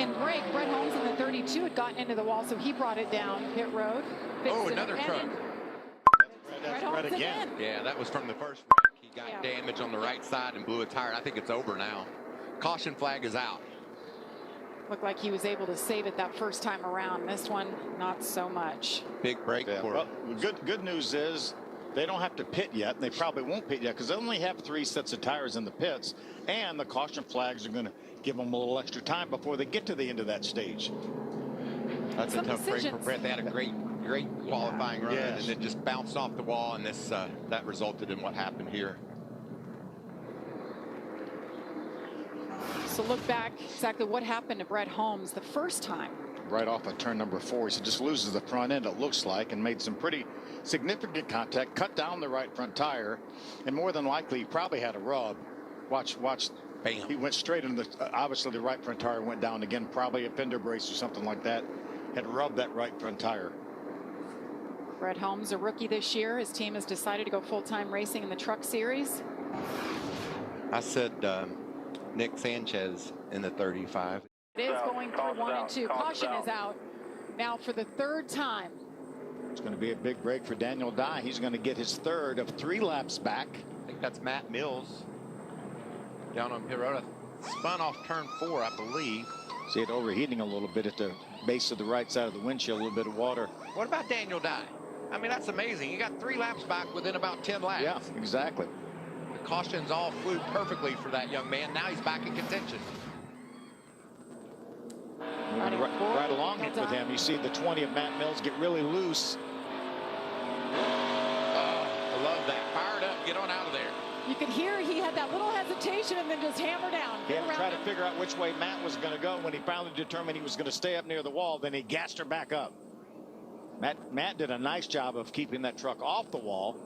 in break, Brett Holmes in the 32 had gotten into the wall, so he brought it down pit road. Oh, another truck. Brett Holmes again. Yeah, that was from the first wreck. He got damage on the right side and blew a tire. I think it's over now. Caution flag is out. Looked like he was able to save it that first time around. This one, not so much. Big break for well, good news is they don't have to pit yet. They probably won't pit yet because they only have 3 sets of tires in the pits, and the caution flags are going to give them a little extra time before they get to the end of that stage. That's a tough break for Brett. They had a great qualifying run, and then just bounced off the wall, and this that resulted in what happened here. So look back exactly what happened to Brett Holmes the first time. Right off of turn number 4, he just loses the front end, it looks like, and made some pretty significant contact, cut down the right front tire, and more than likely he probably had a rub. Watch. Bam. He went straight into the, obviously the right front tire went down again, probably a fender brace or something like that. Had rubbed that right front tire. Brett Holmes, a rookie this year. His team has decided to go full-time racing in the truck series. I said Nick Sanchez in the 35. It is going through 1 and 2. Caution is out now for the 3rd time. It's going to be a big break for Daniel Dye. He's going to get his 3rd of 3 laps back. I think that's Matt Mills down on pit road. Spun off turn 4, I believe. See it overheating a little bit at the base of the right side of the windshield, a little bit of water. What about Daniel Dye? I mean, that's amazing. He got 3 laps back within about 10 laps. Yeah, exactly. The cautions all flew perfectly for that young man. Now he's back in contention. Right along with him, you see the 20 of Matt Mills get really loose. Oh, I love that. Fired up, get on out of there. You could hear he had that little hesitation and then just hammer down. He had to try to figure out which way Matt was going to go. When he finally determined he was going to stay up near the wall, then he gassed her back up. Matt did a nice job of keeping that truck off the wall.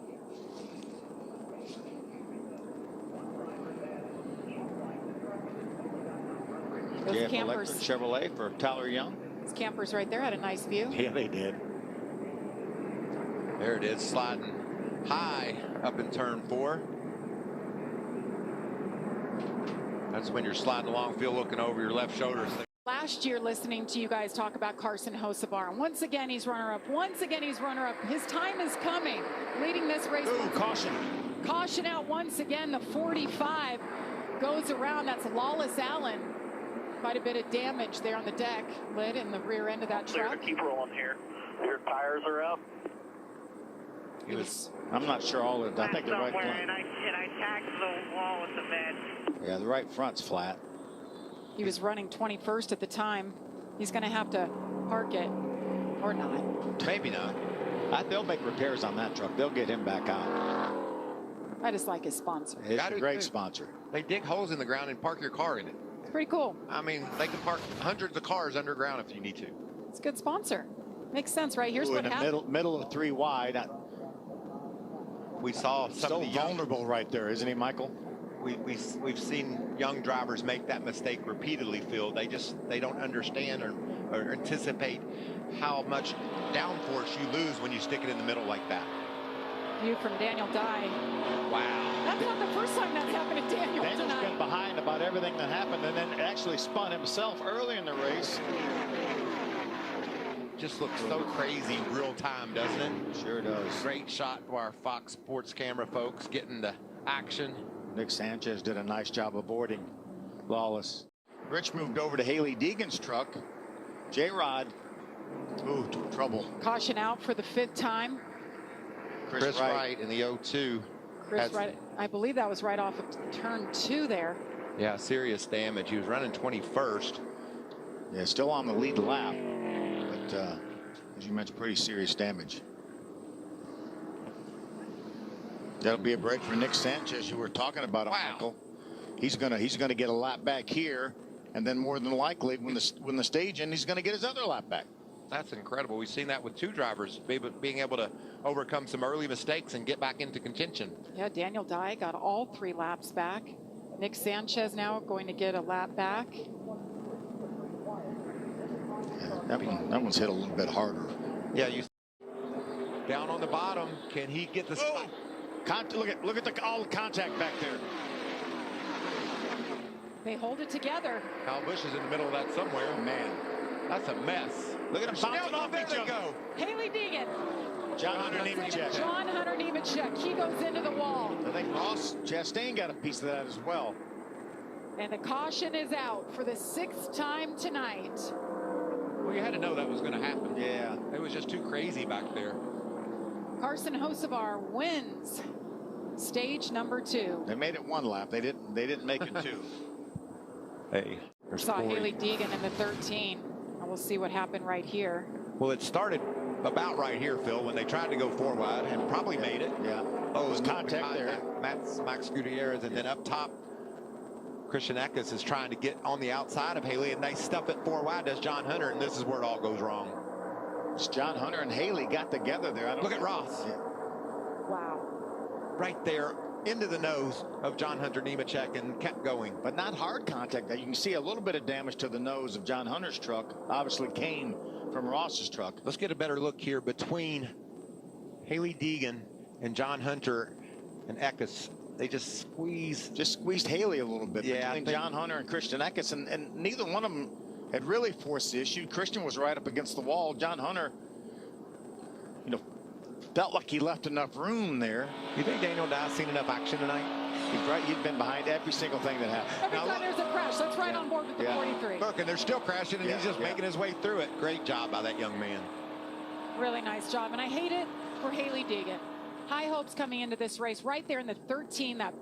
Those campers. Chevrolet for Tyler Young. Those campers right there had a nice view. Yeah, they did. There it is, sliding high up in turn 4. That's when you're sliding along field looking over your left shoulder. Last year, listening to you guys talk about Carson Hocevar. Once again, he's runner-up. Once again, he's runner-up. His time is coming. Leading this race. Ooh, caution. Caution out once again. The 45 goes around. That's Lawless Allen. Quite a bit of damage there on the deck lid in the rear end of that truck. Clear to keep rolling here. Your tires are up. I'm not sure all of it. I think the right front. And I tagged the wall with the bed. Yeah, the right front's flat. He was running 21st at the time. He's going to have to park it or not. Maybe not. They'll make repairs on that truck. They'll get him back out. I just like his sponsor. It's a great sponsor. They dig holes in the ground and park your car in it. It's pretty cool. I mean, they can park hundreds of cars underground if you need to. It's a good sponsor. Makes sense, right? Here's what happened. Middle of 3 wide. We saw some still of the vulnerable right there, isn't he, Michael? We've seen young drivers make that mistake repeatedly, Phil. They don't understand or anticipate how much downforce you lose when you stick it in the middle like that. View from Daniel Dye. Wow. That's not the first time that's happened to Daniel Daniel's tonight. been behind about everything that happened and then actually spun himself early in the race. Just looks so crazy real time, doesn't it? Sure does. Great shot to our Fox Sports camera folks getting the action. Nick Sanchez did a nice job of boarding Lawless. Rich moved over to Haley Deegan's truck. J-Rod. Ooh, trouble. Caution out for the 5th time. Chris Wright in the 0-2. Chris Wright, I believe that was right off of turn 2 there. Yeah, serious damage. He was running 21st. Yeah, still on the lead lap. But as you mentioned, pretty serious damage. That'll be a break for Nick Sanchez. You were talking about him, Michael. He's gonna get a lap back here, and then more than likely, when the stage ends, he's gonna get his other lap back. That's incredible. We've seen that with 2 drivers being able to overcome some early mistakes and get back into contention. Yeah, Daniel Dye got all 3 laps back. Nick Sanchez now going to get a lap back. Yeah, that one's hit a little bit harder. Yeah, down on the bottom. Can he get the spot? Look at all the contact back there. They hold it together. Kyle Busch is in the middle of that somewhere. Man, That's a mess. look at him bouncing off there each they other. go. Haley Deegan. John Hunter Nemechek. John Hunter Nemechek. He goes into the wall. I think Ross Chastain got a piece of that as well. And the caution is out for the 6th time tonight. Well, you had to know that was going to happen. Yeah. It was just too crazy back there. Carson Hocevar wins stage number 2. They made it 1 lap. They didn't make it 2. Hey, there's Saw Corey. Haley Deegan in the 13. And we'll see what happened right here. Well, it started about right here, Phil, when they tried to go 4 wide and probably made it. Yeah. Oh, There was contact there. Max Gutierrez, and then up top, Christian Eckes is trying to get on the outside of Haley, and they stuff it 4 wide. Does John Hunter, and this is where it all goes wrong. It's John Hunter and Haley got together there. Look at Ross. Yeah. Wow. Right there into the nose of John Hunter Nemechek and kept going. But not hard contact. You can see a little bit of damage to the nose of John Hunter's truck. Obviously came from Ross's truck. Let's get a better look here between Haley Deegan and John Hunter and Eckes. They just squeezed Haley a little bit between John Hunter and Christian Eckes, and neither one of them had really forced the issue. Christian was right up against the wall. John Hunter, felt like he left enough room there. You think Daniel Dye's seen enough action tonight? He's right. He's been behind every single thing that happened. Every time there's a crash, that's right on board with the 43. Look, and they're still crashing, and he's just making his way through it. Great job by that young man. Really nice job, and I hate it for Haley Deegan. High hopes coming into this race, right there in the 13, that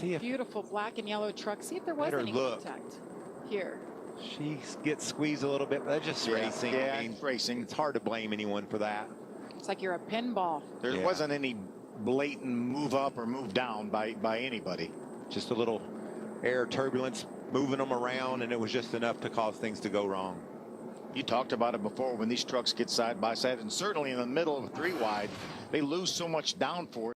beautiful black and yellow truck. See if there was any contact here. She gets squeezed a little bit, but that's just racing. Yeah, I mean, racing. It's hard to blame anyone for that. It's like you're a pinball. There wasn't any blatant move up or move down by anybody. Just a little air turbulence moving them around, and it was just enough to cause things to go wrong. You talked about it before, when these trucks get side by side, and certainly in the middle of 3 wide, they lose so much downforce.